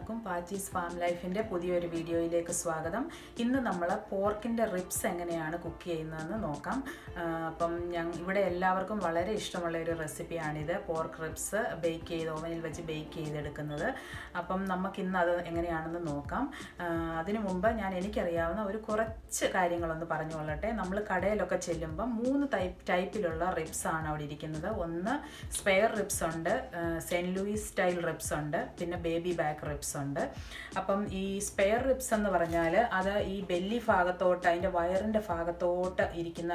എല്ലാവർക്കും പാച്ചീസ് ഫാം ലൈഫിൻ്റെ പുതിയൊരു വീഡിയോയിലേക്ക് സ്വാഗതം. ഇന്ന് നമ്മൾ പോർക്കിൻ്റെ റിബ്സ് എങ്ങനെയാണ് കുക്ക് ചെയ്യുന്നതെന്ന് നോക്കാം. അപ്പം ഇവിടെ എല്ലാവർക്കും വളരെ ഇഷ്ടമുള്ള ഒരു റെസിപ്പിയാണിത്. പോർക്ക് റിബ്സ് ബേക്ക് ചെയ്ത് ഓവനിൽ വെച്ച് ബേക്ക് ചെയ്തെടുക്കുന്നത്. അപ്പം നമുക്കിന്ന് അത് എങ്ങനെയാണെന്ന് നോക്കാം. അതിനു മുമ്പ് എനിക്കറിയാവുന്ന ഒരു കുറച്ച് കാര്യങ്ങളൊന്ന് പറഞ്ഞു കൊള്ളട്ടെ. നമ്മൾ കടയിലൊക്കെ ചെല്ലുമ്പം 3 ടൈപ്പിലുള്ള റിബ്സാണ് അവിടെ ഇരിക്കുന്നത്. ഒന്ന് സ്പെയർ റിബ്സ് ഉണ്ട്, സെൻറ്റ് ലൂയിസ് സ്റ്റൈൽ റിബ്സ് ഉണ്ട്, പിന്നെ ബേബി ബാക്ക് റിബ്സ് ഉണ്ട്. അപ്പം ഈ സ്പെയർ റിബ്സ് എന്ന് പറഞ്ഞാൽ അത് ഈ ബെല്ലി ഭാഗത്തോട്ട്, അതിൻ്റെ വയറിൻ്റെ ഭാഗത്തോട്ട് ഇരിക്കുന്ന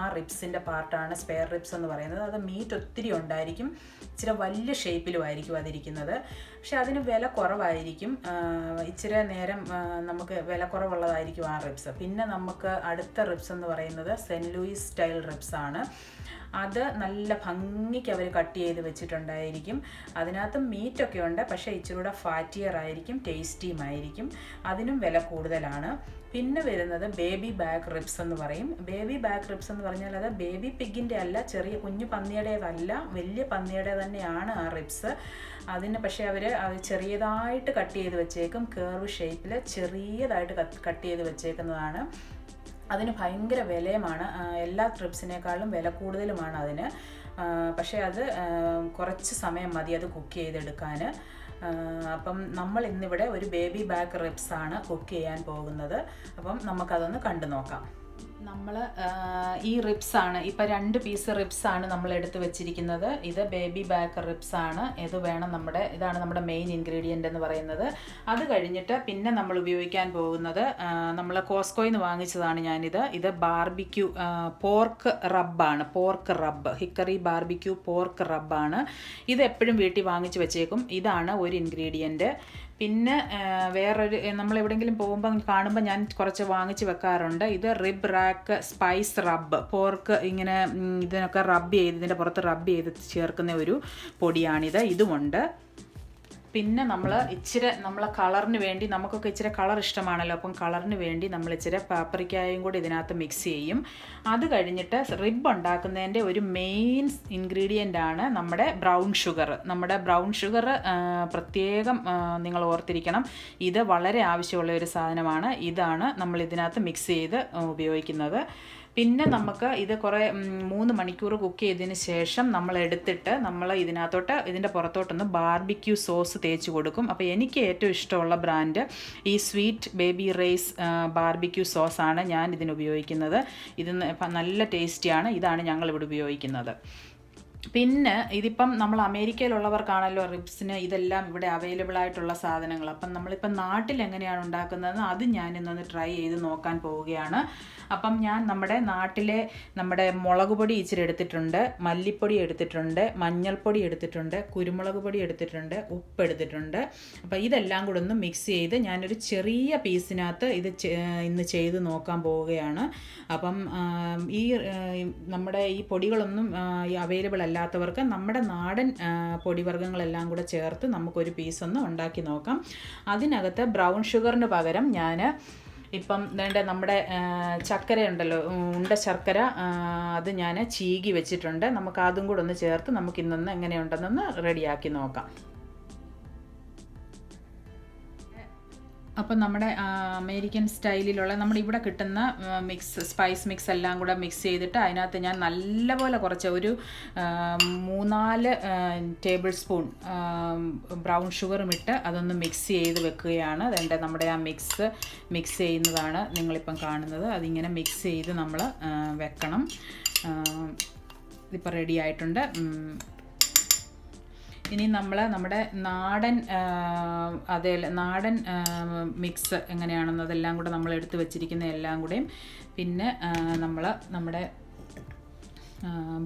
ആ റിബ്സിൻ്റെ പാർട്ടാണ് സ്പെയർ റിബ്സ് എന്ന് പറയുന്നത്. അത് മീറ്റ് ഒത്തിരി ഉണ്ടായിരിക്കും, ഇച്ചിരി വലിയ ഷേപ്പിലുമായിരിക്കും അതിരിക്കുന്നത്. പക്ഷെ അതിന് വില കുറവായിരിക്കും, ഇച്ചിരി നേരം നമുക്ക് വില കുറവുള്ളതായിരിക്കും ആ റിബ്സ്. പിന്നെ നമുക്ക് അടുത്ത റിബ്സ് എന്ന് പറയുന്നത് സെൻറ്റ് ലൂയിസ് സ്റ്റൈൽ റിബ്സ് ആണ്. അത് നല്ല ഭംഗിക്ക് അവർ കട്ട് ചെയ്ത് വെച്ചിട്ടുണ്ടായിരിക്കും. അതിനകത്ത് മീറ്റൊക്കെ ഉണ്ട്, പക്ഷേ ഇച്ചിരി കൂടെ ഫാറ്റിയർ ആയിരിക്കും, ടേസ്റ്റിയും ആയിരിക്കും. അതിനും വില കൂടുതലാണ്. പിന്നെ വരുന്നത് ബേബി ബാക്ക് റിബ്സ് എന്ന് പറയും. ബേബി ബാക്ക് റിബ്സ് എന്ന് പറഞ്ഞാൽ അത് ബേബി പിഗിൻ്റെ അല്ല, ചെറിയ കുഞ്ഞു പന്നിയുടേതല്ല, വലിയ പന്നിയുടെ തന്നെയാണ് ആ റിബ്സ്. അതിന് പക്ഷേ അവർ ചെറിയതായിട്ട് കട്ട് ചെയ്ത് വെച്ചേക്കും, കേർവ് ഷേപ്പിൽ ചെറിയതായിട്ട് കട്ട് ചെയ്ത് വെച്ചേക്കുന്നതാണ്. അതിന് ഭയങ്കര വിലയുമാണ്, എല്ലാ ട്രിപ്സിനേക്കാളും വില കൂടുതലുമാണ് അതിന്. പക്ഷേ അത് കുറച്ച് സമയം മതി അത് കുക്ക് ചെയ്തെടുക്കാൻ. അപ്പം നമ്മൾ ഇന്നിവിടെ ഒരു ബേബി ബാക്ക് റിബ്സാണ് കുക്ക് ചെയ്യാൻ പോകുന്നത്. അപ്പം നമുക്കതൊന്ന് കണ്ടു നോക്കാം. നമ്മൾ ഈ റിബ്സാണ് ഇപ്പം 2 പീസ് റിബ്സാണ് നമ്മൾ എടുത്ത് വെച്ചിരിക്കുന്നത്. ഇത് ബേബി ബാക്ക് റിബ്സാണ്. ഇത് വേണം ഇതാണ് നമ്മുടെ മെയിൻ ഇൻഗ്രീഡിയൻ്റ് എന്ന് പറയുന്നത്. അത് കഴിഞ്ഞിട്ട് പിന്നെ നമ്മൾ ഉപയോഗിക്കാൻ പോകുന്നത് നമ്മൾ കോസ്കോയിൽ നിന്ന് വാങ്ങിച്ചതാണ് ഞാനിത്. ഇത് ബാർബിക്യൂ പോർക്ക് റബ്ബാണ്. പോർക്ക് റബ്ബ്, ഹിക്കറി ബാർബിക്യൂ പോർക്ക് റബ്ബാണ്. ഇത് എപ്പോഴും വീട്ടിൽ വാങ്ങിച്ച് വെച്ചേക്കും. ഇതാണ് ഒരു ഇൻഗ്രീഡിയൻറ്റ്. പിന്നെ വേറൊരു, നമ്മളെവിടെയെങ്കിലും പോകുമ്പോൾ കാണുമ്പോൾ ഞാൻ കുറച്ച് വാങ്ങിച്ച് വെക്കാറുണ്ട്. ഇത് റിബ് റാക്ക് സ്പൈസ് റബ്ബ്. പോർക്ക് ഇങ്ങനെ ഇതിനൊക്കെ റബ്ബ് ചെയ്ത്, ഇതിൻ്റെ പുറത്ത് റബ്ബ് ചെയ്ത് ചേർക്കുന്ന ഒരു പൊടിയാണിത്. ഇതുമുണ്ട്. പിന്നെ നമ്മളെ കളറിന് വേണ്ടി, നമുക്കൊക്കെ ഇച്ചിരി കളർ ഇഷ്ടമാണല്ലോ, അപ്പം കളറിന് വേണ്ടി നമ്മൾ ഇച്ചിരി പാപ്രിക്കായും കൂടി ഇതിനകത്ത് മിക്സ് ചെയ്യും. അത് കഴിഞ്ഞിട്ട് റിബ് ഉണ്ടാക്കുന്നതിൻ്റെ ഒരു മെയിൻ ഇൻഗ്രീഡിയൻ്റ് ആണ് നമ്മുടെ ബ്രൗൺ ഷുഗർ. നമ്മുടെ ബ്രൗൺ ഷുഗർ പ്രത്യേകം നിങ്ങൾ ഓർത്തിരിക്കണം. ഇത് വളരെ ആവശ്യമുള്ള ഒരു സാധനമാണ്. ഇതാണ് നമ്മൾ ഇതിനകത്ത് മിക്സ് ചെയ്ത് ഉപയോഗിക്കുന്നത്. പിന്നെ നമുക്ക് ഇത് 3 മണിക്കൂർ കുക്ക് ചെയ്തതിന് ശേഷം നമ്മൾ എടുത്തിട്ട് നമ്മൾ ഇതിൻ്റെ പുറത്തോട്ടൊന്ന് ബാർബിക്യൂ സോസ് തേച്ച് കൊടുക്കും. അപ്പോൾ എനിക്ക് ഏറ്റവും ഇഷ്ടമുള്ള ബ്രാൻഡ് ഈ സ്വീറ്റ് ബേബി റൈസ് ബാർബിക്യൂ സോസാണ് ഞാൻ ഇതിന് ഉപയോഗിക്കുന്നത്. ഇത് നല്ല ടേസ്റ്റിയാണ്. ഇതാണ് ഞങ്ങളിവിടെ ഉപയോഗിക്കുന്നത്. പിന്നെ ഇതിപ്പം നമ്മൾ അമേരിക്കയിലുള്ളവർക്കാണല്ലോ റിബ്സിന് ഇതെല്ലാം ഇവിടെ അവൈലബിൾ ആയിട്ടുള്ള സാധനങ്ങൾ. അപ്പം നമ്മളിപ്പം നാട്ടിൽ എങ്ങനെയാണ് ഉണ്ടാക്കുന്നതെന്ന് അത് ഞാനിന്നൊന്ന് ട്രൈ ചെയ്ത് നോക്കാൻ പോവുകയാണ്. അപ്പം ഞാൻ നമ്മുടെ മുളക് പൊടി ഇച്ചിരി എടുത്തിട്ടുണ്ട്, മല്ലിപ്പൊടി എടുത്തിട്ടുണ്ട്, മഞ്ഞൾപ്പൊടി എടുത്തിട്ടുണ്ട്, കുരുമുളക് പൊടി എടുത്തിട്ടുണ്ട്, ഉപ്പ് എടുത്തിട്ടുണ്ട്. അപ്പം ഇതെല്ലാം കൂടെ ഒന്ന് മിക്സ് ചെയ്ത് ഞാനൊരു ചെറിയ പീസിനകത്ത് ഇത് ഇന്ന് ചെയ്ത് നോക്കാൻ പോവുകയാണ്. അപ്പം നമ്മുടെ ഈ പൊടികളൊന്നും അവൈലബിൾ അല്ലാത്തവർക്ക് നമ്മുടെ നാടൻ പൊടിവർഗ്ഗങ്ങളെല്ലാം കൂടെ ചേർത്ത് നമുക്കൊരു പീസൊന്ന് ഉണ്ടാക്കി നോക്കാം. അതിനകത്ത് ബ്രൗൺ ഷുഗറിന് പകരം ഞാൻ ഇപ്പം നമ്മുടെ ചർക്കര ഉണ്ടല്ലോ, ഉണ്ട ശർക്കര, അത് ഞാൻ ചീകി വെച്ചിട്ടുണ്ട്. നമുക്ക് അതും കൂടെ ഒന്ന് ചേർത്ത് നമുക്കിന്നൊന്ന് എങ്ങനെയുണ്ടെന്നൊന്ന് റെഡിയാക്കി നോക്കാം. അപ്പം നമ്മുടെ അമേരിക്കൻ സ്റ്റൈലിലുള്ള നമ്മുടെ ഇവിടെ കിട്ടുന്ന സ്പൈസ് മിക്സ് എല്ലാം കൂടെ മിക്സ് ചെയ്തിട്ട് അതിനകത്ത് ഞാൻ നല്ലപോലെ കുറച്ച് ഒരു 3-4 ടേബിൾ സ്പൂൺ ബ്രൗൺ ഷുഗറും ഇട്ട് അതൊന്ന് മിക്സ് ചെയ്ത് വെക്കുകയാണ്. അതുകൊണ്ട് നമ്മുടെ ആ മിക്സ് ചെയ്യുന്നതാണ് നിങ്ങളിപ്പം കാണുന്നത്. അതിങ്ങനെ മിക്സ് ചെയ്ത് നമ്മൾ വെക്കണം. ഇതിപ്പോൾ റെഡി ആയിട്ടുണ്ട്. ഇനി നമ്മുടെ നാടൻ മിക്സ് എങ്ങനെയാണെന്നതെല്ലാം കൂടെ നമ്മൾ എടുത്ത് വെച്ചിരിക്കുന്ന എല്ലാം കൂടെയും, പിന്നെ നമ്മുടെ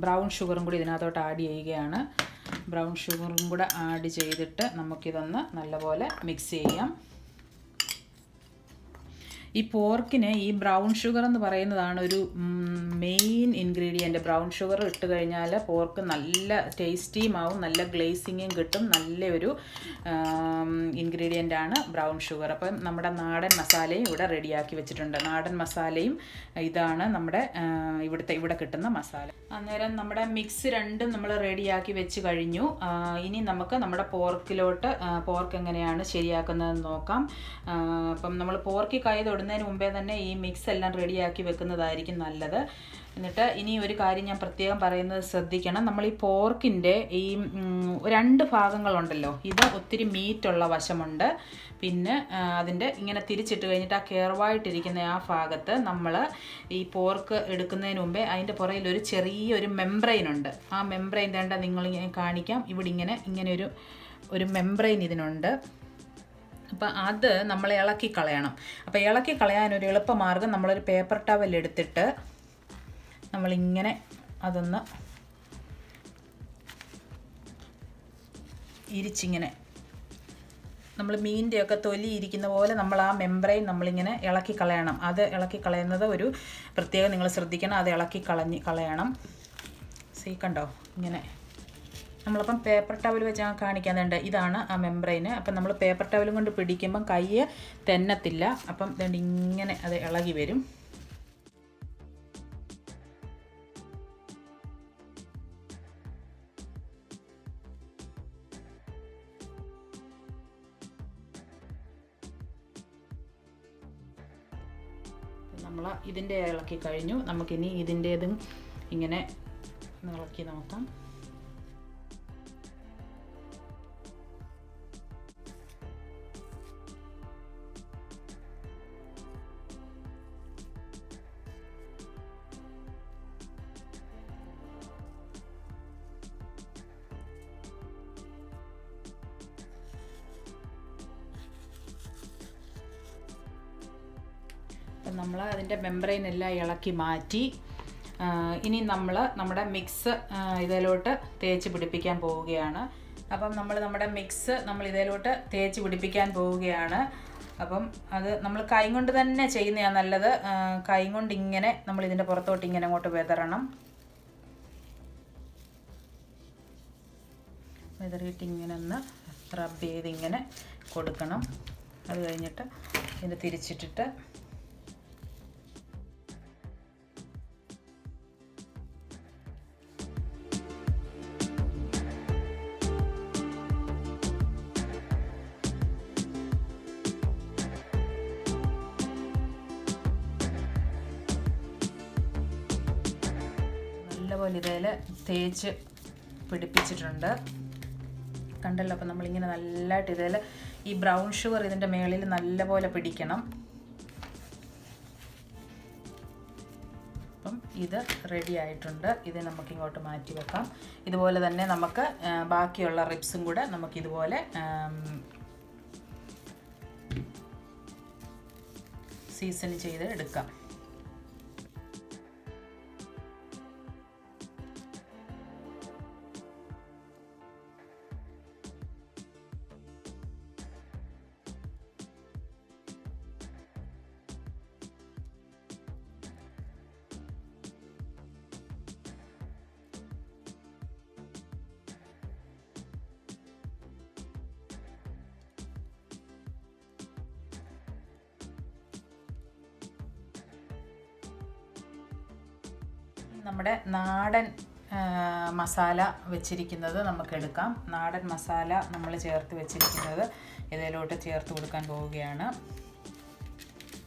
ബ്രൗൺ ഷുഗറും കൂടി ഇതിനകത്തോട്ട് ആഡ് ചെയ്യുകയാണ്. ബ്രൗൺ ഷുഗറും കൂടെ ആഡ് ചെയ്തിട്ട് നമുക്കിതൊന്ന് നല്ലപോലെ മിക്സ് ചെയ്യാം. ഈ പോർക്കിന് ഈ ബ്രൗൺ ഷുഗർ എന്ന് പറയുന്നതാണ് ഒരു മെയിൻ ഇൻഗ്രീഡിയൻറ്റ്. ബ്രൗൺ ഷുഗർ ഇട്ട് കഴിഞ്ഞാൽ പോർക്ക് നല്ല ടേസ്റ്റിയും ആവും, നല്ല ഗ്ലേസിങ്ങും കിട്ടും. നല്ലൊരു ഇൻഗ്രീഡിയൻ്റ് ആണ് ബ്രൗൺ ഷുഗർ. അപ്പം നമ്മുടെ നാടൻ മസാലയും ഇവിടെ റെഡിയാക്കി വെച്ചിട്ടുണ്ട്. നാടൻ മസാലയും ഇതാണ് നമ്മുടെ ഇവിടെ കിട്ടുന്ന മസാല. അന്നേരം നമ്മുടെ മിക്സ് രണ്ടും നമ്മൾ റെഡിയാക്കി വെച്ച് കഴിഞ്ഞു. ഇനി നമുക്ക് നമ്മുടെ പോർക്ക് എങ്ങനെയാണ് ശരിയാക്കുന്നതെന്ന് നോക്കാം. അപ്പം നമ്മൾ പോർക്കിൽ കൈ തൊടുന്നതിന് മുമ്പേ തന്നെ ഈ മിക്സ് എല്ലാം റെഡിയാക്കി വെക്കുന്നതായിരിക്കും നല്ലത്. എന്നിട്ട് ഇനി ഒരു കാര്യം ഞാൻ പ്രത്യേകം പറയുന്നത് ശ്രദ്ധിക്കണം. നമ്മൾ ഈ പോർക്കിൻ്റെ ഈ 2 ഭാഗങ്ങളുണ്ടല്ലോ, ഇത് ഒത്തിരി മീറ്റുള്ള വശമുണ്ട്. പിന്നെ അതിൻ്റെ ഇങ്ങനെ തിരിച്ചിട്ട് കഴിഞ്ഞിട്ട് ആ കെയർവായിട്ടിരിക്കുന്ന ആ ഭാഗത്ത് നമ്മൾ ഈ പോർക്ക് എടുക്കുന്നതിന് മുമ്പേ അതിൻ്റെ പുറകിൽ ഒരു ചെറിയൊരു മെംബ്രെയിൻ ഉണ്ട്. ആ മെംബ്രെയിൻ വേണ്ട നിങ്ങൾ കാണിക്കാം. ഇവിടെ ഇങ്ങനെ ഒരു മെംബ്രെയിൻ ഇതിനുണ്ട്. അപ്പം അത് നമ്മൾ ഇളക്കി കളയണം. അപ്പോൾ ഇളക്കി കളയാനൊരു എളുപ്പമാർഗ്ഗം, നമ്മളൊരു പേപ്പർ ടവൽ എടുത്തിട്ട് നമ്മളിങ്ങനെ അതൊന്ന് ഇരിച്ചിങ്ങനെ നമ്മൾ മീനിൻ്റെയൊക്കെ തൊലി ഇരിക്കുന്ന പോലെ നമ്മൾ ആ മെംബ്രെയിൻ നമ്മളിങ്ങനെ ഇളക്കി കളയണം. അത് ഇളക്കി കളയുന്നത് ഒരു പ്രത്യേകം നിങ്ങൾ ശ്രദ്ധിക്കണം. അത് ഇളക്കി കളയണം. കണ്ടോ ഇങ്ങനെ നമ്മളപ്പം പേപ്പർ ടവൽ വെച്ച് കാണിക്കാനുണ്ട്. ഇതാണ് ആ മെംബ്രെയിന്. അപ്പം നമ്മൾ പേപ്പർ ടവലും കൊണ്ട് പിടിക്കുമ്പം കൈ തെന്നത്തില്ല. അപ്പം ഇതുകൊണ്ട് ഇങ്ങനെ അത് ഇളകി വരും. നമ്മൾ ഇതിൻ്റെ ഇളക്കി കഴിഞ്ഞു. നമുക്കിനി ഇതിൻ്റേതും ഇങ്ങനെ ഇളക്കി നോക്കാം. അപ്പം നമ്മൾ അതിൻ്റെ മെംബ്രെയിൻ എല്ലാം ഇളക്കി മാറ്റി. ഇനി നമ്മൾ നമ്മുടെ മിക്സ് ഇതിലോട്ട് തേച്ച് പിടിപ്പിക്കാൻ പോവുകയാണ്. അപ്പം നമ്മുടെ മിക്സ് ഇതിലോട്ട് തേച്ച് പിടിപ്പിക്കാൻ പോവുകയാണ്. അപ്പം അത് നമ്മൾ കൈ കൊണ്ട് തന്നെ ചെയ്യുന്നതാണ് നല്ലത്. കൈ കൊണ്ട് ഇങ്ങനെ നമ്മൾ ഇതിൻ്റെ പുറത്തോട്ട് ഇങ്ങനെ അങ്ങോട്ട് വിതറണം. വിതറിയിട്ട് ഇങ്ങനെ ഒന്ന് റബ്ബ് ചെയ്ത് ഇങ്ങനെ കൊടുക്കണം. അത് കഴിഞ്ഞിട്ട് ഇത് തിരിച്ചിട്ടിട്ട് നല്ലപോലെ ഇതിൽ തേച്ച് പിടിപ്പിച്ചിട്ടുണ്ട്. കണ്ടല്ലോ. അപ്പം നമ്മളിങ്ങനെ നല്ലതായിട്ട് ഇതിൽ ഈ ബ്രൗൺ ഷുഗർ ഇതിൻ്റെ മേളിൽ നല്ലപോലെ പിടിക്കണം. അപ്പം ഇത് റെഡി ആയിട്ടുണ്ട്. ഇത് നമുക്കിങ്ങോട്ട് മാറ്റി വെക്കാം. ഇതുപോലെ തന്നെ നമുക്ക് ബാക്കിയുള്ള റിബ്സും കൂടെ നമുക്കിതുപോലെ സീസൺ ചെയ്ത് എടുക്കാം. നമ്മുടെ നാടൻ മസാല വെച്ചിരിക്കുന്നത് നമുക്കെടുക്കാം. നാടൻ മസാല നമ്മൾ ചേർത്ത് വെച്ചിരിക്കുന്നത് ഇതിലോട്ട് ചേർത്ത് കൊടുക്കാൻ പോവുകയാണ്.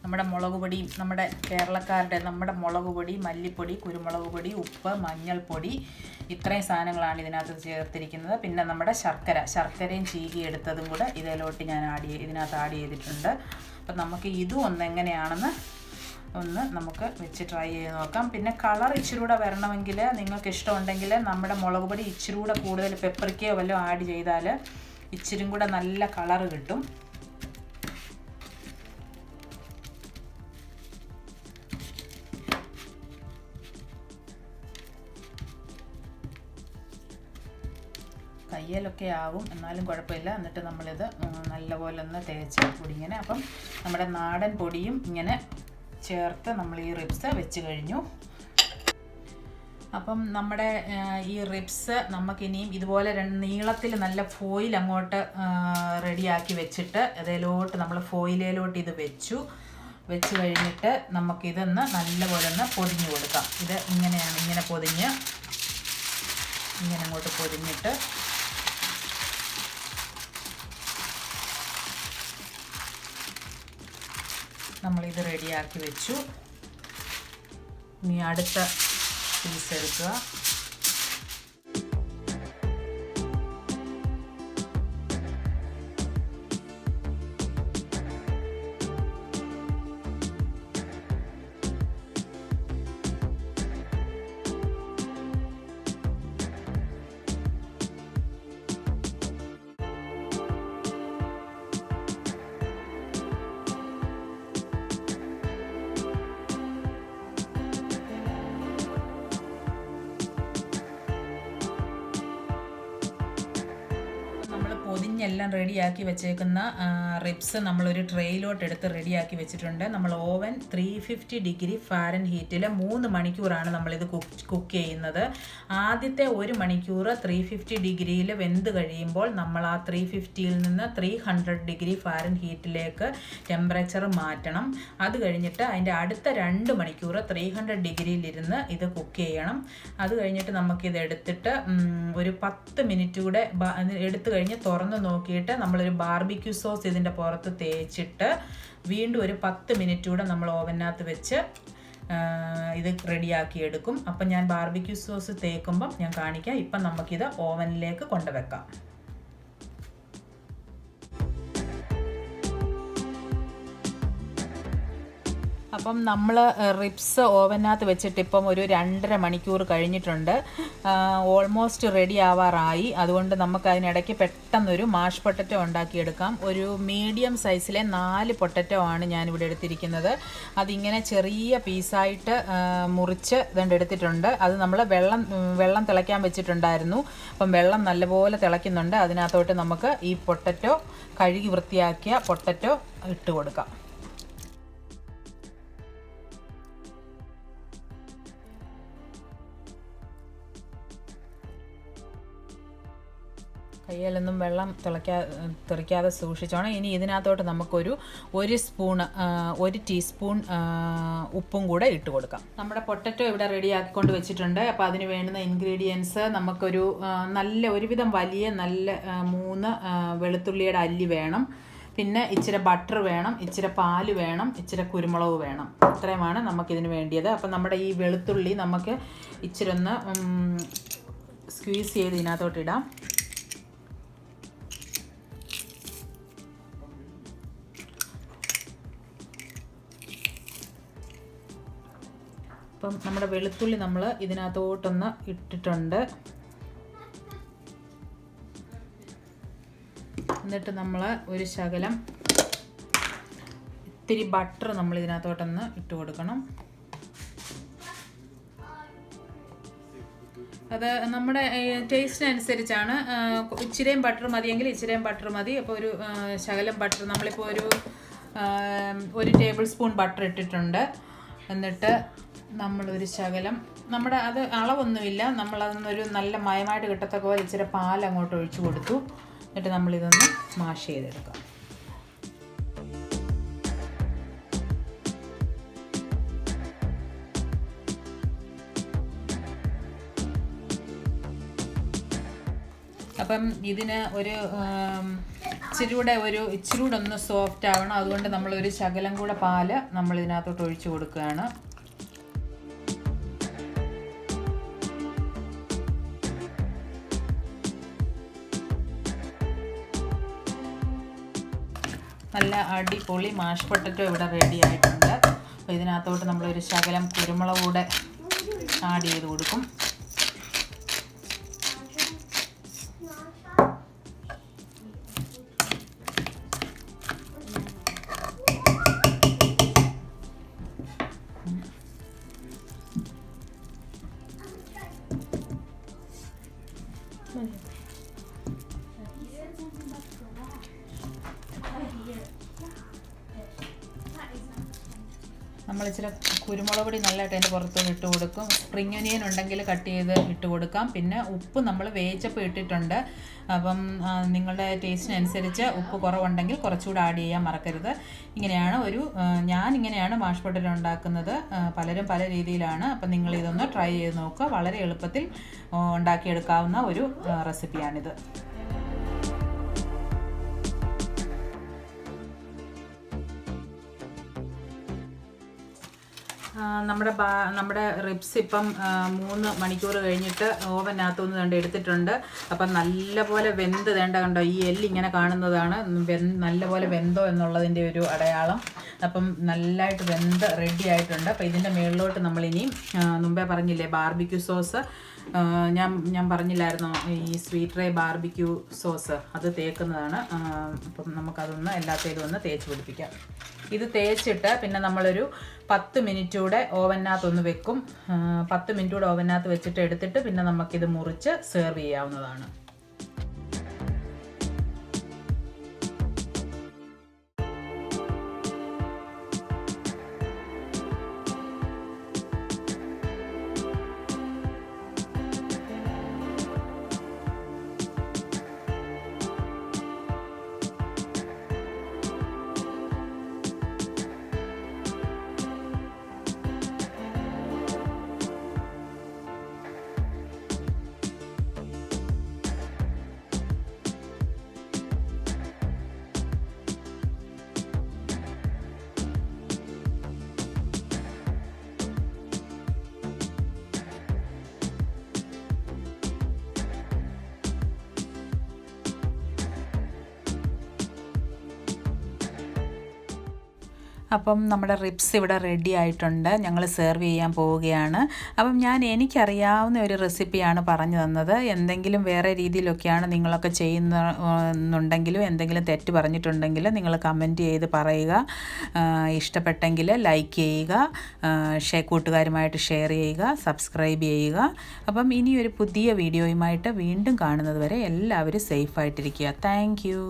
നമ്മുടെ മുളക് പൊടിയും നമ്മുടെ കേരളക്കാരുടെ നമ്മുടെ മുളക് പൊടി, മല്ലിപ്പൊടി, കുരുമുളക് പൊടി, ഉപ്പ്, മഞ്ഞൾപ്പൊടി, ഇത്രയും സാധനങ്ങളാണ് ഇതിനകത്ത് ചേർത്തിരിക്കുന്നത്. പിന്നെ നമ്മുടെ ശർക്കരയും ചീകി എടുത്തതും കൂടെ ഇതിലോട്ട് ഞാൻ ഇതിനകത്ത് ആഡ് ചെയ്തിട്ടുണ്ട്. അപ്പം നമുക്ക് ഇതും എങ്ങനെയാണെന്ന് നമുക്ക് വെച്ച് ട്രൈ ചെയ്ത് നോക്കാം. പിന്നെ കളർ ഇച്ചിരി കൂടെ വരണമെങ്കിൽ നിങ്ങൾക്ക് ഇഷ്ടമുണ്ടെങ്കിൽ നമ്മുടെ മുളക് പൊടി ഇച്ചിരി കൂടെ കൂടുതൽ പെപ്പറിക്കയോ വല്ലതും ആഡ് ചെയ്താൽ ഇച്ചിരി കൂടെ നല്ല കളറ് കിട്ടും. കയ്യിലൊക്കെ ആവും, എന്നാലും കുഴപ്പമില്ല. എന്നിട്ട് നമ്മളിത് നല്ലപോലെ ഒന്ന് തേച്ച് പൊടിങ്ങനെ. അപ്പം നമ്മുടെ നാടൻ പൊടിയും ഇങ്ങനെ ചേർത്ത് നമ്മൾ ഈ റിബ്സ് വെച്ച് കഴിഞ്ഞു. അപ്പം നമ്മുടെ ഈ റിബ്സ് നമുക്കിനിയും ഇതുപോലെ നീളത്തിൽ നല്ല ഫോയിൽ അങ്ങോട്ട് റെഡിയാക്കി വെച്ചിട്ട് ഇതിലോട്ട് നമ്മൾ ഫോയിലിലോട്ട് ഇത് വെച്ച് കഴിഞ്ഞിട്ട് നമുക്കിതൊന്ന് നല്ലപോലെ ഒന്ന് പൊതിഞ്ഞ് കൊടുക്കാം. ഇത് ഇങ്ങനെയാണ്, ഇങ്ങനെ പൊതിഞ്ഞ് ഇങ്ങനെ അങ്ങോട്ട് പൊതിഞ്ഞിട്ട് നമ്മളിത് റെഡിയാക്കി വെച്ചു. ഇനി അടുത്ത പീസ് എടുക്കുക. പൊതിഞ്ഞെല്ലാം റെഡിയാക്കി വെച്ചേക്കുന്ന റിബ്സ് നമ്മളൊരു ട്രേയിലോട്ട് എടുത്ത് റെഡിയാക്കി വെച്ചിട്ടുണ്ട്. നമ്മൾ ഓവൻ 350 ഡിഗ്രി ഫാരൻഹീറ്റിൽ 3 മണിക്കൂറാണ് നമ്മളിത് കുക്ക് ചെയ്യുന്നത്. ആദ്യത്തെ 1 മണിക്കൂർ 350 ഡിഗ്രിയിൽ വെന്ത് കഴിയുമ്പോൾ നമ്മൾ ആ 350യിൽ നിന്ന് 300 ഡിഗ്രി ഫാരൻഹീറ്റിലേക്ക് ടെമ്പറേച്ചർ മാറ്റണം. അത് കഴിഞ്ഞിട്ട് അതിൻ്റെ അടുത്ത 2 മണിക്കൂർ 300 ഡിഗ്രിയിലിരുന്ന് ഇത് കുക്ക് ചെയ്യണം. അത് കഴിഞ്ഞിട്ട് നമുക്കിത് എടുത്തിട്ട് ഒരു 10 മിനിറ്റ് കൂടെ എടുത്തു കഴിഞ്ഞ് തുറന്ന് നോക്കിയിട്ട് നമ്മളൊരു ബാർബിക്യൂ സോസ് ഇതിൻ്റെ പുറത്ത് തേച്ചിട്ട് വീണ്ടും ഒരു 10 മിനിറ്റ് കൂടെ നമ്മൾ ഓവനകത്ത് വെച്ച് ഇത് റെഡിയാക്കി എടുക്കും. അപ്പം ഞാൻ ബാർബിക്യൂ സോസ് തേക്കുമ്പം ഞാൻ കാണിക്കാം. ഇപ്പം നമുക്കിത് ഓവനിലേക്ക് കൊണ്ടുവെക്കാം. അപ്പം നമ്മൾ റിബ്സ് ഓവനകത്ത് വെച്ചിട്ട് ഇപ്പം ഒരു 2.5 മണിക്കൂർ കഴിഞ്ഞിട്ടുണ്ട്. ഓൾമോസ്റ്റ് റെഡി ആവാറായി. അതുകൊണ്ട് നമുക്ക് അതിനിടയ്ക്ക് പെട്ടെന്നൊരു മാഷ് പൊട്ടറ്റോ ഉണ്ടാക്കിയെടുക്കാം. ഒരു മീഡിയം സൈസിലെ 4 പൊട്ടറ്റോ ആണ് ഞാനിവിടെ എടുത്തിരിക്കുന്നത്. അതിങ്ങനെ ചെറിയ പീസായിട്ട് മുറിച്ച് ഇതുകൊണ്ട് എടുത്തിട്ടുണ്ട്. അത് നമ്മൾ വെള്ളം തിളയ്ക്കാൻ വെച്ചിട്ടുണ്ടായിരുന്നു. അപ്പം വെള്ളം നല്ലപോലെ തിളയ്ക്കുന്നുണ്ട്. അതിനകത്തോട്ട് നമുക്ക് ഈ പൊട്ടറ്റോ, കഴുകി വൃത്തിയാക്കിയ പൊട്ടറ്റോ ഇട്ട് കൊടുക്കാം. കയ്യിലൊന്നും വെള്ളം തെറിക്കാതെ സൂക്ഷിച്ചോണം. ഇനി ഇതിനകത്തോട്ട് നമുക്കൊരു 1 ടീസ്പൂൺ ഉപ്പും കൂടെ ഇട്ട് കൊടുക്കാം. നമ്മുടെ പൊട്ടറ്റോ ഇവിടെ റെഡി ആക്കിക്കൊണ്ട് വെച്ചിട്ടുണ്ട്. അപ്പോൾ അതിന് വേണ്ടുന്ന ഇൻഗ്രീഡിയൻസ് നമുക്കൊരു ഒരുവിധം വലിയ 3 വെളുത്തുള്ളിയുടെ അല്ലി വേണം. പിന്നെ ഇച്ചിരി ബട്ടർ വേണം, ഇച്ചിരി പാല് വേണം, ഇച്ചിരി കുരുമുളക് വേണം. ഇത്രയുമാണ് നമുക്കിതിന് വേണ്ടിയത്. അപ്പം നമ്മുടെ ഈ വെളുത്തുള്ളി നമുക്ക് ഇച്ചിരി ഒന്ന് സ്ക്വീസ് ചെയ്ത് ഇതിനകത്തോട്ട് ഇടാം. അപ്പം നമ്മുടെ വെളുത്തുള്ളി നമ്മൾ ഇതിനകത്തോട്ടൊന്ന് ഇട്ടിട്ടുണ്ട്. എന്നിട്ട് നമ്മൾ ഒരു ശകലം ഇത്തിരി ബട്ടർ നമ്മൾ ഇതിനകത്തോട്ടൊന്ന് ഇട്ട് കൊടുക്കണം. അത് നമ്മുടെ ടേസ്റ്റിനനുസരിച്ചാണ്. ഇച്ചിരിയും ബട്ടർ മതിയെങ്കിൽ ഇച്ചിരിയും ബട്ടർ മതി. അപ്പോൾ ഒരു ശകലം ബട്ടർ നമ്മളിപ്പോൾ ഒരു ടേബിൾ സ്പൂൺ ബട്ടർ ഇട്ടിട്ടുണ്ട്. എന്നിട്ട് നമ്മളൊരു ശകലം, നമ്മുടെ അത് അളവൊന്നുമില്ല, നമ്മളതൊന്നൊരു നല്ല മയമായിട്ട് കിട്ടത്തക്ക പോലെ ഇച്ചിരി പാൽ അങ്ങോട്ട് ഒഴിച്ചു കൊടുത്തു. എന്നിട്ട് നമ്മളിതൊന്ന് മാഷ് ചെയ്തെടുക്കാം. അപ്പം ഇതിന് ഇച്ചിരി കൂടെ ഒന്ന് സോഫ്റ്റ് ആവണം. അതുകൊണ്ട് നമ്മളൊരു ശകലം കൂടെ പാല് നമ്മൾ ഇതിനകത്തോട്ട് ഒഴിച്ചു കൊടുക്കുകയാണ്. നല്ല അടിപൊളി മാഷ് പൊട്ടറ്റോ ഇവിടെ റെഡി ആയിട്ടുണ്ട്. അപ്പോൾ ഇതിനകത്തോട്ട് നമ്മളൊരു ശകലം കുരുമുളക് കൂടെ ആഡ് ചെയ്ത് കൊടുക്കും. നമ്മൾ ഇച്ചിരി കുരുമുളക് പൊടി നല്ലതായിട്ട് അതിൻ്റെ പുറത്തോട്ട് ഇട്ട് കൊടുക്കും. സ്പ്രിംഗ് ഒനിയൻ ഉണ്ടെങ്കിൽ കട്ട് ചെയ്ത് ഇട്ട് കൊടുക്കാം. പിന്നെ ഉപ്പ് നമ്മൾ വേവിച്ചപ്പോൾ ഇട്ടിട്ടുണ്ട്. അപ്പം നിങ്ങളുടെ ടേസ്റ്റിനനുസരിച്ച് ഉപ്പ് കുറവുണ്ടെങ്കിൽ കുറച്ചുകൂടെ ആഡ് ചെയ്യാൻ മറക്കരുത്. ഇങ്ങനെയാണ് ഞാനിങ്ങനെയാണ് മാഷ് പൊട്ടറ്റോ ഉണ്ടാക്കുന്നത്. പലരും പല രീതിയിലാണ്. അപ്പം നിങ്ങളിതൊന്ന് ട്രൈ ചെയ്ത് നോക്കുക. വളരെ എളുപ്പത്തിൽ ഉണ്ടാക്കിയെടുക്കാവുന്ന ഒരു റെസിപ്പിയാണിത്. നമ്മുടെ റിബ്സ് ഇപ്പം 3 മണിക്കൂർ കഴിഞ്ഞിട്ട് ഓവനകത്തുനിന്ന് കണ്ട് എടുത്തിട്ടുണ്ട്. അപ്പം നല്ലപോലെ വെന്ത് കണ്ടോ, ഈ എല്ലിങ്ങനെ കാണുന്നതാണ് നല്ലപോലെ വെന്തോ എന്നുള്ളതിൻ്റെ ഒരു അടയാളം. അപ്പം നല്ലതായിട്ട് വെന്ത് റെഡി ആയിട്ടുണ്ട്. അപ്പം ഇതിൻ്റെ മുകളിലോട്ട് നമ്മളിനി മുമ്പേ പറഞ്ഞില്ലേ ബാർബിക്യൂ സോസ്, ഞാൻ പറഞ്ഞില്ലായിരുന്നോ ഈ സ്വീറ്റ് ഡ്രൈ ബാർബിക്യൂ സോസ്, അത് തേക്കുന്നതാണ്. അപ്പം നമുക്കതൊന്ന് എല്ലാത്തേലും ഒന്ന് തേച്ച് പിടിപ്പിക്കാം. ഇത് തേച്ചിട്ട് പിന്നെ നമ്മളൊരു 10 മിനിറ്റ് കൂടെ ഓവനകത്തൊന്ന് വെക്കും. 10 മിനിറ്റ് കൂടെ ഓവനകത്ത് വെച്ചിട്ട് എടുത്തിട്ട് പിന്നെ നമുക്കിത് മുറിച്ച് സെർവ് ചെയ്യാവുന്നതാണ്. അപ്പം നമ്മുടെ റിബ്സ് ഇവിടെ റെഡി ആയിട്ടുണ്ട്. ഞങ്ങൾ സെർവ് ചെയ്യാൻ പോവുകയാണ്. അപ്പം എനിക്കറിയാവുന്ന ഒരു റെസിപ്പിയാണ് പറഞ്ഞു തന്നത്. എന്തെങ്കിലും വേറെ രീതിയിലൊക്കെയാണ് നിങ്ങളൊക്കെ ചെയ്യുന്നുണ്ടെങ്കിലും എന്തെങ്കിലും തെറ്റ് പറഞ്ഞിട്ടുണ്ടെങ്കിൽ നിങ്ങൾ കമൻറ്റ് ചെയ്ത് പറയുക. ഇഷ്ടപ്പെട്ടെങ്കിൽ ലൈക്ക് ചെയ്യുക, കൂട്ടുകാരുമായിട്ട് ഷെയർ ചെയ്യുക, സബ്സ്ക്രൈബ് ചെയ്യുക. അപ്പം ഇനിയൊരു പുതിയ വീഡിയോയുമായിട്ട് വീണ്ടും കാണുന്നത് വരെ എല്ലാവരും സേഫായിട്ടിരിക്കുക. Thank you.